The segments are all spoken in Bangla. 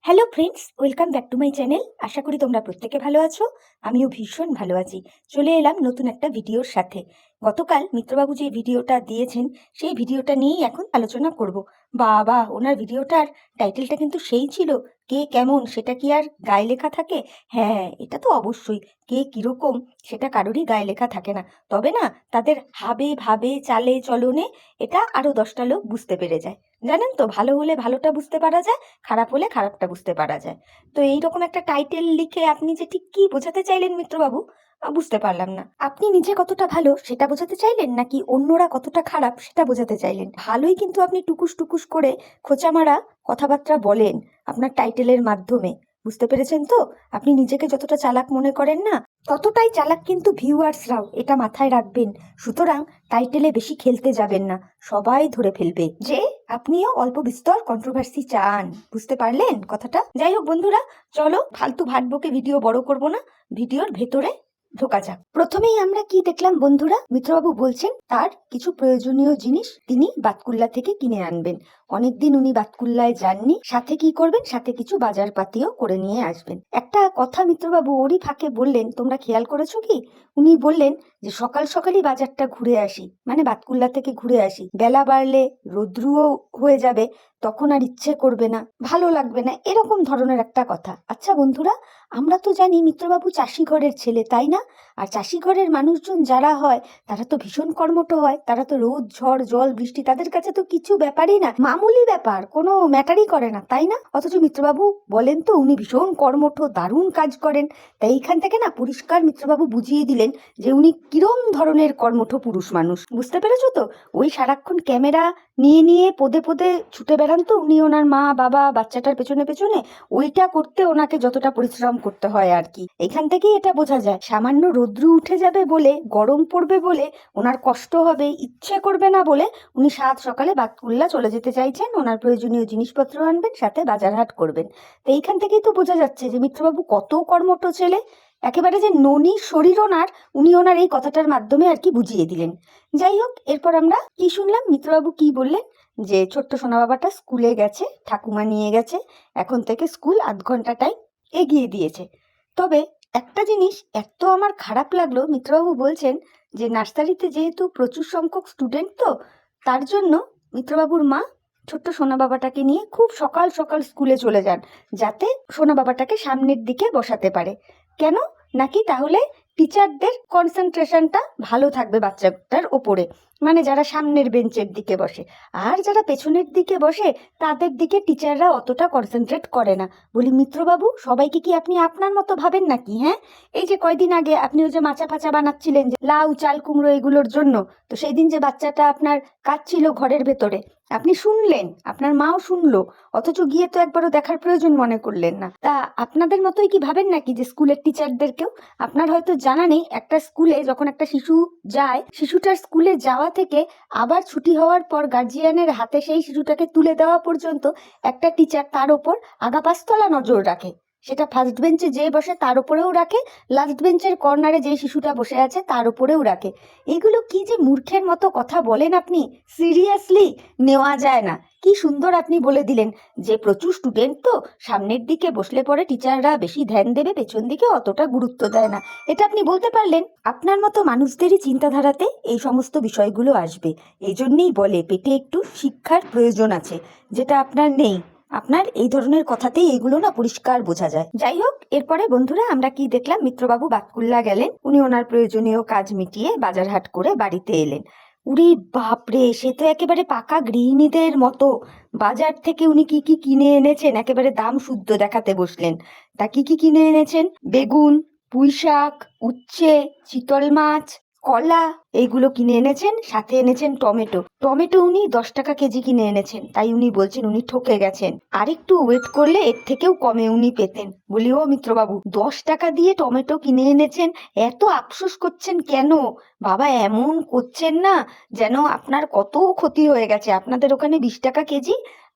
Hello friends, welcome back to my channel. আশা করি তোমরা প্রত্যেকে ভালো আছো। আমিও ভীষণ ভালো আছি। চলে এলাম নতুন একটা ভিডিওর সাথে। গতকাল মিত্রবাবু যে ভিডিওটা দিয়েছেন সেই ভিডিওটা নিয়েই এখন আলোচনা করব। বাবা, ওনার ভিডিওটার টাইটেলটা কিন্তু সেই ছিল, কে কেমন সেটা কি আর গায়ে লেখা থাকে? হ্যাঁ, এটা তো অবশ্যই। কে কিরকম সেটা কারোরই গায়ে লেখা থাকে না, তবে না তাদের হাবে ভাবে চালে চলনে এটা আরো 10টা লোক বুঝতে পেরে যায়। জানেন তো, ভালো হলে ভালোটা বুঝতে পারা যায়, খারাপ হলে খারাপটা বুঝতে পারা যায়। তো এইরকম একটা টাইটেল লিখে আপনি যে ঠিক কি বোঝাতে চাইলেন মিত্রবাবু, বুঝতে পারলাম না। আপনি নিজে কতটা ভালো সেটা বোঝাতে চাইলেন, নাকি অন্যরা কতটা খারাপ সেটা বোঝাতে চাইলেন? ভালোই কিন্তু আপনি টুকুস টুকুস করে খোঁচা মারা কথাবার্তা বলেন আপনার টাইটেলের মাধ্যমে। বুঝতে পেরেছেন তো? আপনি নিজেকে যতটা চালাক মনে করেন না, ততটাই চালাক কিন্তু ভিউয়ার্সরাও, এটা মাথায় রাখবেন। সুতরাং টাইটেলে বেশি খেলতে যাবেন না, সবাই ধরে ফেলবে যে আপনিও অল্প বিস্তর কন্ট্রোভার্সি চান। বুঝতে পারলেন কথাটা? যাই হোক বন্ধুরা, চলো ফালতু ভাট বকে ভিডিও বড় করব না, ভিডিওর ভেতরে ঢোকা যাক। প্রথমেই আমরা কি দেখলাম বন্ধুরা, মিত্রবাবু বলছেন তার কিছু প্রয়োজনীয় জিনিস তিনি বাতকুল্লা থেকে কিনে আনবেন। অনেকদিন উনি বাতকুল্লায় যাননি, সাথে কি করবেন, সাথে কিছু বাজার পাতিও করে নিয়ে আসবেন। একটা কথা মিত্রবাবু ওরই ফাঁকে বললেন, তোমরা খেয়াল করেছো কি? উনি বললেন যে সকাল সকালই বাজারটা ঘুরে আসি, মানে বাতকুল্লা থেকে ঘুরে আসি। বেলা বাড়লে রোদ্রুও হয়ে যাবে, তখন আর ইচ্ছে করবে না, ভালো লাগবে না, এরকম ধরনের একটা কথা। আচ্ছা বন্ধুরা, আমরা তো জানি মিত্রবাবু চাষি ঘরের ছেলে, তাই না? আর চাষি ঘরের মানুষজন যারা হয় তারা তো ভীষণ কর্মঠ হয়, তারা তো রোদ ঝড় জল বৃষ্টি তাদের কাছে তো কিছু ব্যাপারই না, মামুলি ব্যাপার, কোনো ম্যাটারই করে না, তাই না? অথচ মিত্রবাবু বলেন তো উনি ভীষণ কর্মঠ, দারুণ কাজ করেন। তাই এইখান থেকে না পরিষ্কার মিত্রবাবু বুঝিয়ে দিলেন যে উনি কিরম ধরনের কর্মঠ পুরুষ মানুষ। বুঝতে পেরেছো তো? ওই সারাক্ষণ ক্যামেরা নিয়ে নিয়ে পদে পদে ছুটে বেড়ান তো উনি, ওনার মা বাবা বাচ্চাটার পেছনে পেছনে, ওইটা করতে ওনাকে যতটা পরিশ্রম করতে হয় আর কি। এখান থেকেই এটা বোঝা যায়, সামান্য রৌদ্রু উঠে যাবে বলে, গরম পড়বে বলে, ওনার কষ্ট হবে, ইচ্ছে করবে না বলে উনি সাত সকালে বাতকুল্লা চলে যেতে চাইছেন। ওনার প্রয়োজনীয় জিনিসপত্র আনবেন, সাথে বাজার হাট করবেন। তো এইখান থেকেই তো বোঝা যাচ্ছে যে মিত্রবাবু কত কর্মঠ ছেলে, একেবারে যে ননি শরীর ওনার, উনি ওনার এই কথাটার মাধ্যমে আর কি বুঝিয়ে দিলেন। যাই হোক, এরপর আমরা কি শুনলাম, মিত্রবাবু কি বললেন, যে ছোট্ট সোনা বাবাটা স্কুলে গেছে, ঠাকুমা নিয়ে গেছে, এখন থেকে স্কুল আধ ঘন্টা টাইম এগিয়ে দিয়েছে। তবে একটা জিনিস এত আমার খারাপ লাগলো, মিত্রবাবু বলছেন যে নার্সারিতে যেহেতু প্রচুর সংখ্যক স্টুডেন্ট, তো তার জন্য মিত্রবাবুর মা ছোট্ট সোনা বাবাটাকে নিয়ে খুব সকাল সকাল স্কুলে চলে যান, যাতে সোনা বাবাটাকে সামনের দিকে বসাতে পারে। কেন? নাকি তাহলে টিচারদের কনসেন্ট্রেশনটা ভালো থাকবে বাচ্চাটার ওপরে, মানে যারা সামনের বেঞ্চের দিকে বসে, আর যারা পেছনের দিকে বসে তাদের দিকে টিচাররা অতটা কনসেন্ট্রেট করে না। বলি মিত্রবাবু, সবাইকে কি আপনি আপনার মতো ভাবেন নাকি? হ্যাঁ, এই যে কয়দিন আগে আপনি ওই যে মাচা ফাচা বানাচ্ছিলেন যে লাউ চাল কুমড়ো এগুলোর জন্য, তো সেই দিন যে বাচ্চাটা আপনার কাঁদছিল ঘরের ভেতরে, আপনি শুনলেন, আপনার মাও শুনলো, অথচ গিয়ে তো একবারও দেখার প্রয়োজন মনে করলেন না। তা আপনাদের মতোই কি ভাবেন নাকি যে স্কুলের টিচারদেরকেও? আপনার হয়তো জানা নেই, একটা স্কুলে যখন একটা শিশু যায়, শিশুটার স্কুলে যাওয়া থেকে আবার ছুটি হওয়ার পর গার্জিয়ানের হাতে সেই শিশুটাকে তুলে দেওয়া পর্যন্ত একটা টিচার তার ওপর আগা পাঁচতলা নজর রাখে। সেটা ফার্স্ট বেঞ্চে যে বসে তার উপরেও রাখে, লাস্ট বেঞ্চের কর্নারে যে শিশুটা বসে আছে তার উপরেও রাখে। এগুলো কি যে মূর্খের মতো কথা বলেন আপনি, সিরিয়াসলি নেওয়া যায় না। কি সুন্দর আপনি বলে দিলেন যে প্রচুর স্টুডেন্ট, তো সামনের দিকে বসলে পরে টিচাররা বেশি ধ্যান দেবে, পেছন দিকে অতটা গুরুত্ব দেয় না। এটা আপনি বলতে পারলেন। আপনার মতো মানুষদেরই চিন্তাধারাতে এই সমস্ত বিষয়গুলো আসবে। এই জন্যেই বলে পেটে একটু শিক্ষার প্রয়োজন আছে, যেটা আপনার নেই। আপনার এই ধরনের কথাতেই এগুলো না পরিষ্কার বোঝা যায়। যাই হোক, এরপরে বন্ধুরা আমরা কি দেখলাম, মিত্রবাবু বাতকুল্লা গেলেন, উনি ওনার প্রয়োজনীয় কাজ মিটিয়ে বাজার হাট করে বাড়িতে এলেন। উরি বাপরে, সে তো একেবারে পাকা গৃহিণীদের মতো। বাজার থেকে উনি কি কি কিনে এনেছেন একেবারে দাম শুদ্ধ দেখাতে বসলেন। তা কি কি কিনে এনেছেন? বেগুন, পুঁই শাক, উচ্ছে, চিতল মাছ, কলা, এইগুলো কিনে এনেছেন। সাথে এনেছেন টমেটো। টমেটো উনি 10 টাকা কেজি কিনে এনেছেন, তাই উনি বলছেন উনি ঠকে গেছেন, আর একটু ওয়েট করলে এর থেকেও কমে উনি পেতেন। বলি ও মিত্রবাবু, 10 টাকা দিয়ে টমেটো কিনে এনেছেন, এত আফসোস করছেন কেন? বাবা, এমন করছেন না যেন আপনার কত ক্ষতি হয়ে গেছে। আপনাদের ওখানে 20 টাকা কেজি,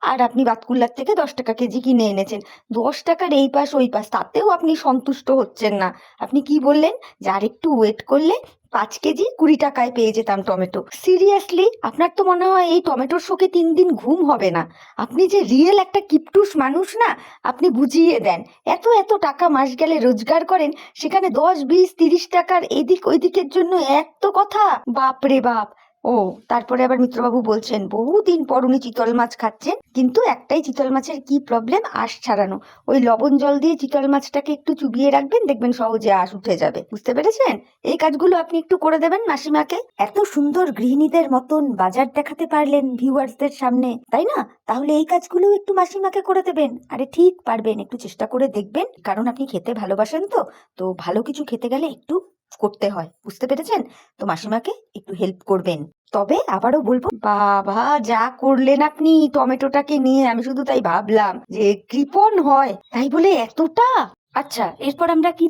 আর আপনি বাতকুল্লার থেকে 10 টাকা কেজি কিনে এনেছেন। 10 টাকার এই পাশ ওই পাশ, তাতেও আপনি সন্তুষ্ট হচ্ছেন না। আপনি কি বললেন যে আর একটু ওয়েট করলে 5 কেজি 20 টাকায় পেয়ে যেতাম টমেটো। সিরিয়াসলি, আপনার তো মনে হয় এই টমেটোর শোকে 3 দিন ঘুম হবে না। আপনি যে রিয়েল একটা কিপটুস মানুষ না, আপনি বুঝিয়ে দেন। এত এত টাকা মাস গেলে রোজগার করেন, সেখানে 10, 20, 30 টাকার এদিক ওইদিকের জন্য এত কথা! বাপ রে বাপ! ও, তারপরে আবার মিত্রবাবু বলছেন বহুদিন পর উনি চিতল মাছ খাচ্ছেন, কিন্তু একটাই চিতল মাছের কি প্রবলেম, আঁশ ছাড়ানো। ওই লবণ জল দিয়ে চিতল মাছটাকে একটু চুবিয়ে রাখবেন, দেখবেন সহজে আঁশ উঠে যাবে। বুঝতে পেরেছেন? এই কাজগুলো আপনি একটু করে দেবেন মাসিমাকে। এত সুন্দর গৃহিণীদের মতন বাজার দেখাতে পারলেন ভিউয়ার্সদের সামনে, তাই না? তাহলে এই কাজগুলো একটু মাসিমাকে করে দেবেন। আরে ঠিক পারবেন, একটু চেষ্টা করে দেখবেন, কারণ আপনি খেতে ভালোবাসেন। তো ভালো কিছু খেতে গেলে একটু করতে হয়, বুঝতে পেরেছেন? তো মাসিমাকে একটু হেল্প করবেন। তবে আবারও বলবো, বাবা যা করলেন আপনি টমেটোটাকে নিয়ে, আমি শুধু তাই ভাবলাম যে কৃপণ হয় তাই বলে এতটা। আচ্ছা, এরপর আমরা কি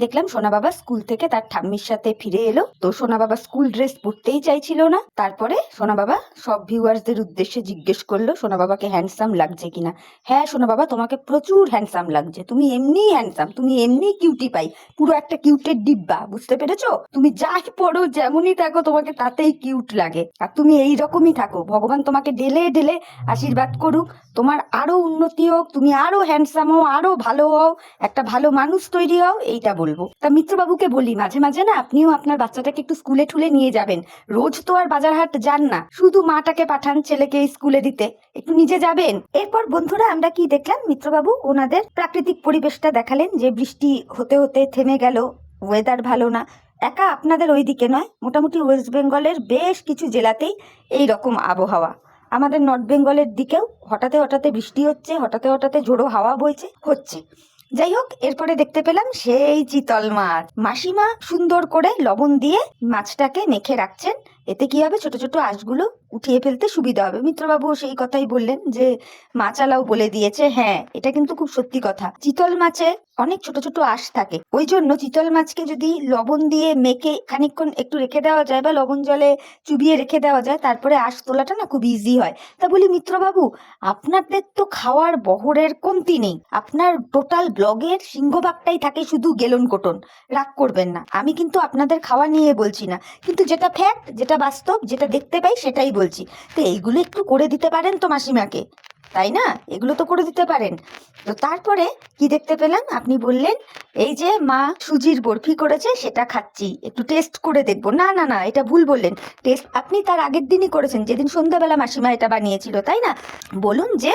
দেখলাম সোনা বাবা স্কুল থেকে তার ঠাম্মির সাথে ফিরে এলো। তো সোনা বাবা স্কুল ড্রেস পরতেই চাইছিল না। তারপরে সোনা বাবা সব ভিউয়ার্সদের উদ্দেশ্যে জিজ্ঞেস করলো সোনা বাবাকে হ্যান্ডসাম লাগছে কিনা। হ্যাঁ সোনা বাবা, তোমাকে প্রচুর হ্যান্ডসাম লাগছে, তুমি এমনিই হ্যান্ডসাম, তুমি এমনি কিউটি পাই, পুরো একটা কিউটের ডিব্বা, বুঝতে পেরেছো? তুমি যাই পড়ো যেমনই থাকো তোমাকে তাতেই কিউট লাগে, আর তুমি এই রকমই থাকো। ভগবান তোমাকে ঢেলে ঢেলে আশীর্বাদ করুক, তোমার আরো উন্নতি হোক, তুমি আরো হ্যান্ডসাম হও, আরো ভালো হও, একটা ভালো মানুষ তৈরি হও, এইটা বলবো। তা মিত্রবাবুকে বলি মাঝে মাঝে না আপনিও আপনার বাচ্চাটাকে একটু স্কুলে ঠুলে নিয়ে যাবেন। রোজ তো আর বাজার হাট যান না, শুধু মাটাকে পাঠান ছেলেকে স্কুলে দিতে, একটু নিজে যাবেন। এরপর বন্ধুরা আমরা কি দেখলাম, মিত্রবাবু ওনাদের প্রাকৃতিক পরিবেশটা দেখালেন, যে বৃষ্টি হতে হতে থেমে গেল, ওয়েদার ভালো না। একা আপনাদের ওইদিকে নয়, মোটামুটি ওয়েস্ট বেঙ্গলের বেশ কিছু জেলাতেই এই রকম আবহাওয়া। আমাদের নর্থ বেঙ্গলের দিকেও হঠাৎ হঠাৎ বৃষ্টি হচ্ছে, হঠাৎ হঠাৎ ঝোড়ো হাওয়া বইছে হচ্ছে। যাই হোক, এরপরে দেখতে পেলাম সেই চিতল মাছ। মাসিমা সুন্দর করে লবণ দিয়ে মাছটাকে মেখে রাখছেন, এতে কি হবে, ছোট ছোট আঁশগুলো উঠিয়ে ফেলতে সুবিধা হবে। মিত্রবাবু সেই কথাই বললেন যে মাছালাও বলে দিয়েছে। হ্যাঁ, এটা কিন্তু খুব সত্যি কথা। চিতল মাছে অনেক ছোট ছোট আঁশ থাকে, ওই জন্য চিতল মাছকে যদি লবণ দিয়ে মেখে খানিকক্ষণ একটু রেখে দেওয়া যায় বা লবণ জলে চুবিয়ে রেখে দেওয়া যায়, তারপরে আঁশ তোলাটা না খুব ইজি হয়। তা বলি মিত্রবাবু, আপনাদের তো খাওয়ার বহরের কমতি নেই, আপনার টোটাল ব্লগের সিংহভাগটাই থাকে শুধু গেলন কোটন। রাগ করবেন না, আমি কিন্তু আপনাদের খাওয়া নিয়ে বলছি না, কিন্তু যেটা ফ্যাক্ট, যেটা বাস্তব, যেটা দেখতে পাই সেটাই বলছি। তো এইগুলো একটু করে দিতে পারেন তো মাসিমাকে, তাই না? এগুলো তো করে দিতে পারেন। তো তারপরে কি দেখতে পেলাম, আপনি বললেন এই যে মা সুজির বরফি করেছে সেটা খাচ্ছি, একটু টেস্ট করে দেখবো। না না না, এটা ভুল বললেন। টেস্ট আপনি তার আগের দিনই করেছেন, যেদিন সন্ধ্যাবেলা মাসিমা এটা বানিয়েছিল, তাই না? বলুন যে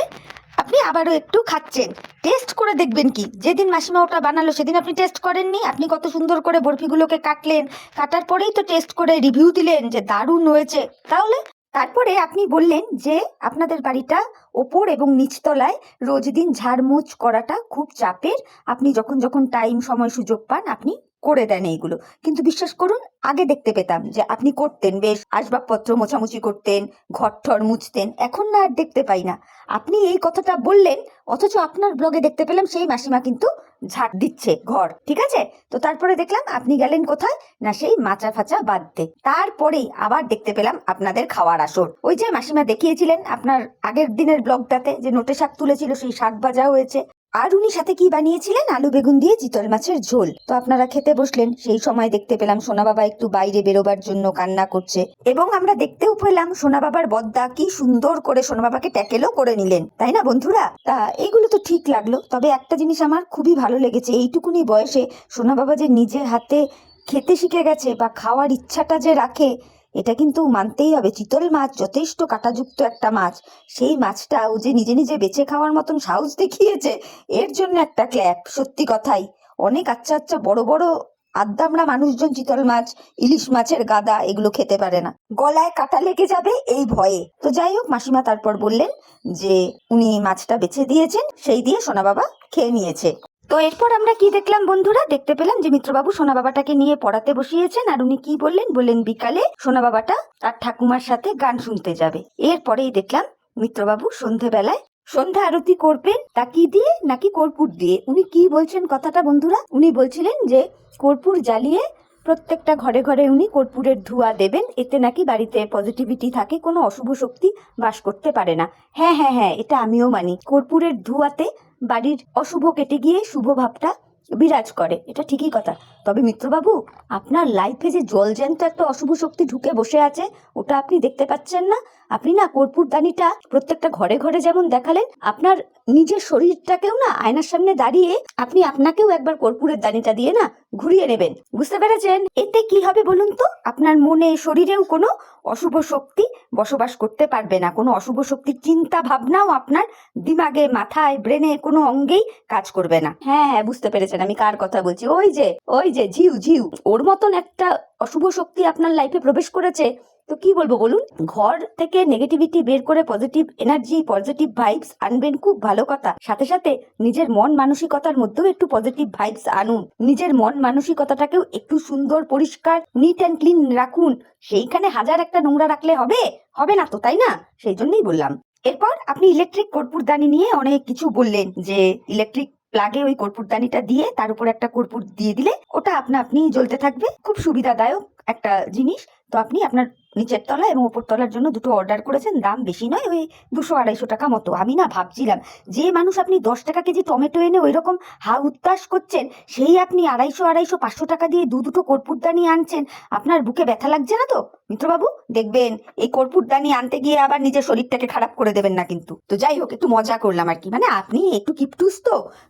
আপনি আবারও একটু খাচ্ছেন, টেস্ট করে দেখবেন কি। যেদিন মাসিমা ওটা বানালো সেদিন আপনি টেস্ট করেননি, আপনি কত সুন্দর করে বরফিগুলোকে কাটলেন, কাটার পরেই তো টেস্ট করে রিভিউ দিলেন যে দারুণ হয়েছে। তাহলে তারপরে আপনি বললেন যে আপনাদের বাড়িটা ওপর এবং নিচতলায় রোজ দিন ঝাড়মুছ করাটা খুব চাপের, আপনি যখন যখন টাইম সময় সুযোগ পান আপনি করে দেন এইগুলো। কিন্তু বিশ্বাস করুন, আগে দেখতে পেতাম যে আপনি করতেন, বেশ আসবাবপত্র মোছামুছি করতেন, ঘর ঠর মুছতেন, এখন না আর দেখতে পাই না। আপনি এই কথাটা বললেন, অথচ আপনার ব্লগে দেখতে পেলাম সেই মাসিমা কিন্তু ঝাড় দিচ্ছে ঘর, ঠিক আছে? তো তারপরে দেখলাম আপনি গেলেন কোথায় না, সেই মাচা ফাচা বাঁধতে। তারপরেই আবার দেখতে পেলাম আপনাদের খাওয়ার আসর। ওই যে মাসিমা দেখিয়েছিলেন আপনার আগের দিনের ব্লগটাতে, যে নোটে শাক তুলেছিল, সেই শাক ভাজা হয়েছে। আর উনি সাথে কি বানিয়েছিলেন, আলু বেগুন দিয়ে চিতল মাছের ঝোল। তো আপনারা খেতে বসলেন, সেই সময় দেখতে পেলাম সোনা বাবা একটু বাইরে বেরোবার জন্য কান্না করছে, এবং আমরা দেখতেও পেলাম সোনা বাবার বদ্দা কি সুন্দর করে সোনা বাবাকে ট্যাকেলও করে নিলেন, তাই না বন্ধুরা? তা এইগুলো তো ঠিক লাগলো, তবে একটা জিনিস আমার খুবই ভালো লেগেছে, এইটুকুনি বয়সে সোনা বাবা যে নিজে হাতে খেতে শিখে গেছে বা খাওয়ার ইচ্ছাটা যে রাখে, এটা কিন্তু মানতেই হবে। চিতল মাছ যথেষ্ট কাঁটাযুক্ত একটা মাছ, সেই মাছটা ও যে নিজে নিজে বেছে খাওয়ার মতন সাহস দেখিয়েছে, এর জন্য একটা ক্ল্যাপ। সত্যি কথাই, অনেক আচ্ছা আচ্ছা বড় বড় আদ্দামরা মানুষজন চিতল মাছ, ইলিশ মাছের গাদা এগুলো খেতে পারে না, গলায় কাটা লেগে যাবে এই ভয়ে। তো যাই হোক, মাসিমা তারপর বললেন যে উনি মাছটা বেছে দিয়েছেন, সেই দিয়ে সোনা বাবা খেয়ে নিয়েছে। তো এরপর আমরা কি দেখলাম বন্ধুরা, দেখতে পেলাম যে মিত্রবাবু সোনা বাবাটাকে নিয়ে পড়াতে বসিয়েছেন, আর উনি কি বললেন বিকালে সোনা বাবাটা তার ঠাকুমার সাথে গান শুনতে যাবে। এরপরেই দেখলাম মিত্রবাবু সন্ধেবেলায় সন্ধ্যা আরতি করবেন, তা কি দিয়ে নাকি কর্পূর দিয়ে। উনি কি বলছেন কথাটা বন্ধুরা, উনি বলছিলেন যে কর্পূর জ্বালিয়ে প্রত্যেকটা ঘরে ঘরে উনি কর্পূরের ধোঁয়া দেবেন, এতে নাকি বাড়িতে পজিটিভিটি থাকে, কোনো অশুভ শক্তি বাস করতে পারে না। হ্যাঁ হ্যাঁ হ্যাঁ, এটা আমিও মানি। কর্পূরের ধোঁয়াতে বাড়ির অশুভ কেটে গিয়ে শুভ ভাবটা বিরাজ করে, এটা ঠিকই কথা। তবে মিত্রবাবু, আপনার লাইফে যে জলজ্যান্ত একটা অশুভ শক্তি ঢুকে বসে আছে, ওটা আপনি দেখতে পাচ্ছেন না? আপনি না কর্পূরদানিটা প্রত্যেকটা ঘরে ঘরে যেমন দেখালেন, আপনার নিজের শরীরটাকেও না আয়নার সামনে দাঁড়িয়ে আপনি আপনাকেও একবার কর্পূরের দানিটা দিয়ে না ঘুরিয়ে নেবেন। বুঝতে পেরেছেন? এতে কি হবে বলুন তো? আপনার মনে শরীরেও কোনো অশুভ শক্তি বসবাস করতে পারবে না, কোনো অশুভ শক্তির চিন্তা ভাবনাও আপনার দিমাগে, মাথায়, ব্রেনে কোনো অঙ্গেই কাজ করবে না। হ্যাঁ হ্যাঁ, বুঝতে পেরেছেন আমি কার কথা বলছি। ওই যে ঝিউ ঝিউ, ওর মতন একটা অশুভ শক্তি আপনার লাইফে প্রবেশ করেছে। তো কি বলবো বলুন? ঘর থেকে নেগেটিভিটি বের করে পজিটিভ এনার্জি, পজিটিভ ভাইবস আনবেন, খুব ভালো কথা। সাথে সাথে নিজের মন মানসিকতার মধ্যেও একটু পজিটিভ ভাইবস আনুন। নিজের মন মানসিকতাটাকেও একটু সুন্দর, পরিষ্কার, নিট অ্যান্ড ক্লিন রাখুন। সেইখানে হাজার একটা নোংরা রাখলে হবে না তো, তাই না? সেই জন্যই বললাম। এরপর আপনি ইলেকট্রিক কর্পূরদানি নিয়ে অনেক কিছু বললেন, যে ইলেকট্রিক প্লাগে ওই কর্পূরদানিটা দিয়ে তার উপর একটা কর্পূর দিয়ে দিলে ওটা আপনি জ্বলতে থাকবে, খুব সুবিধাদায়ক একটা জিনিস। তো আপনি আপনার নিচের তলা এবং উপর তলার জন্য দুটো অর্ডার করেছেন, দাম বেশি নয়, ওই 200-250 টাকা মতো। আমি না ভাবছিলাম, যে মানুষ আপনি 10 টাকা কেজি টমেটো এনে ওই রকম হা উত্তাস করছেন, সেই আপনি 250-500 টাকা দিয়ে দুটো কর্পূরদানি আনছেন, আপনার বুকে ব্যথা লাগছে না তো মিত্রবাবু? দেখবেন এই কর্পূরদানি আনতে গিয়ে আবার নিজের শরীরটাকে খারাপ করে দেবেন না কিন্তু। তো যাই হোক, একটু মজা করলাম আর কি, মানে আপনি একটু কিপটুস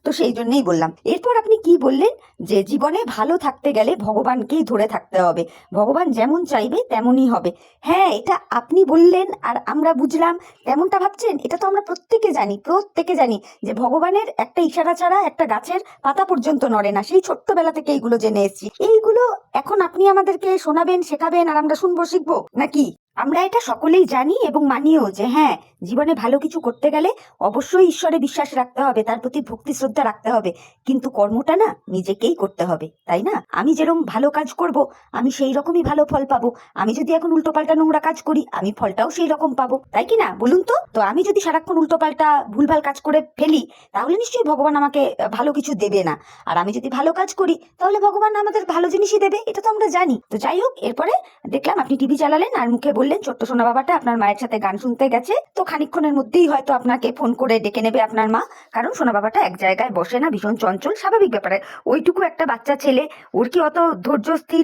তো সেই জন্যই বললাম। এরপর আপনি কি বললেন, যে জীবনে ভালো থাকতে গেলে ভগবানকেই ধরে থাকতে হবে, ভগবান যেমন চাইবে তেমনই হবে। হ্যাঁ, এটা আপনি বললেন আর আমরা বুঝলাম, তেমনটা ভাবছেন। এটা তো আমরা প্রত্যেকে জানি যে ভগবানের একটা ইশারা ছাড়া একটা গাছের পাতা পর্যন্ত নড়ে না। সেই ছোট্টবেলা থেকে এইগুলো জেনে এসেছি। এইগুলো এখন আপনি আমাদেরকে শোনাবেন, শেখাবেন, আর আমরা শুনবো, শিখবো নাকি? আমরা এটা সকলেই জানি এবং মানিও, যে হ্যাঁ, জীবনে ভালো কিছু করতে গেলে অবশ্যই ঈশ্বরে বিশ্বাস রাখতে হবে, তার প্রতি ভক্তি শ্রদ্ধা রাখতে হবে, কিন্তু কর্মটা না নিজেকেই করতে হবে, তাই না? আমি যেরকম ভালো কাজ করব, আমি সেই রকমই ভালো ফল পাবো। আমি যদি এখন উল্টোপাল্টা নোংরা কাজ করি, আমি ফলটাও সেই রকম পাবো, তাই কি না বলুন তো? তো আমি যদি সারাক্ষণ উল্টোপাল্টা ভুলভাল কাজ করে ফেলি, তাহলে নিশ্চয়ই ভগবান আমাকে ভালো কিছু দেবে না। আর আমি যদি ভালো কাজ করি, তাহলে ভগবান আমাদের ভালো জিনিসই দেবে, এটা তো আমরা জানি। তো যাই হোক, এরপরে দেখলাম আপনি টিভি চালালেন আর মুখে বললেন ছোট্ট সোনা বাবাটা আপনার মায়ের সাথে গান শুনতে গেছে, তো খানিকক্ষণের মধ্যেই হয়তো আপনাকে ফোন করে ডেকে নেবে আপনার মা, কারণ সোনা বাবাটা এক জায়গায় বসে না, ভীষণ চঞ্চল, স্বাভাবিক ব্যাপারে। ওইটুকু একটা বাচ্চা ছেলে, ওর কি অত ধৈর্য স্থির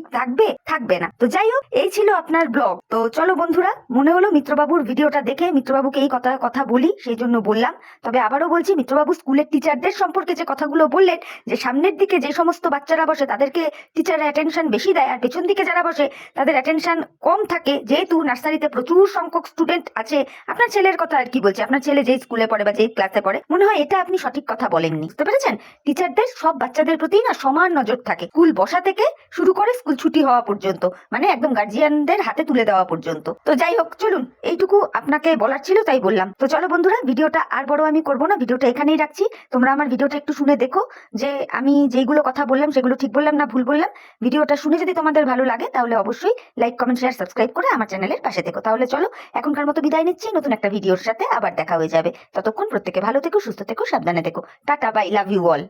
থাকবে না। তো যাই হোক, এই ছিল আপনার ব্লগ। তো চলো বন্ধুরা, মনে হলো মিত্রবাবুর ভিডিওটা দেখে মিত্রবাবুকে এই কথা বলি, সেই জন্য বললাম। তবে আবারও বলছি, মিত্রবাবু স্কুলের টিচারদের সম্পর্কে যে কথাগুলো বললেন, যে সামনের দিকে যে সমস্ত বাচ্চারা বসে তাদেরকে টিচাররা অ্যাটেনশন বেশি দেয়, আর পেছন দিকে যারা বসে তাদের অ্যাটেনশন কম থাকে, যেহেতু নার্সারিতে প্রচুর সংখ্যক স্টুডেন্ট আছে। আপনার ছেলের কথা আর কি বলছি, আপনার ছেলে যেই স্কুলে পড়ে বা যেই ক্লাসে পড়ে, মনে হয় এটা আপনি সঠিক কথা বলেননি। বুঝতে পেরেছেন? টিচারদের সব বাচ্চাদের প্রতি না সমান নজর থাকে, স্কুল বসা থেকে শুরু করে স্কুল ছুটি হওয়া পর্যন্ত, মানে একদম গার্জিয়ানদের হাতে তুলে দেওয়া পর্যন্ত। তো যাই হোক, চলুন, এইটুকু আপনাকে বলার ছিল, তাই বললাম। তো চলো বন্ধুরা, ভিডিওটা আর বড় আমি করবো না, ভিডিওটা এখানেই রাখছি। তোমরা আমার ভিডিওটা একটু শুনে দেখো, যে আমি যেইগুলো কথা বললাম সেগুলো ঠিক বললাম না ভুল বললাম। ভিডিওটা শুনে যদি তোমাদের ভালো লাগে, তাহলে অবশ্যই লাইক, কমেন্ট, শেয়ার, সাবস্ক্রাইব করে আমার চ্যানেলের পাশে থেকো। তাহলে চলো, এখনকার মতো বিদায় নিচ্ছি, নতুন একটা ভিডিওর সাথে আবার দেখা হয়ে যাবে। ততক্ষণ প্রত্যেকে ভালো থেকো, সুস্থ থেকো, সাবধানে থেকো। Tata, bye, love you all.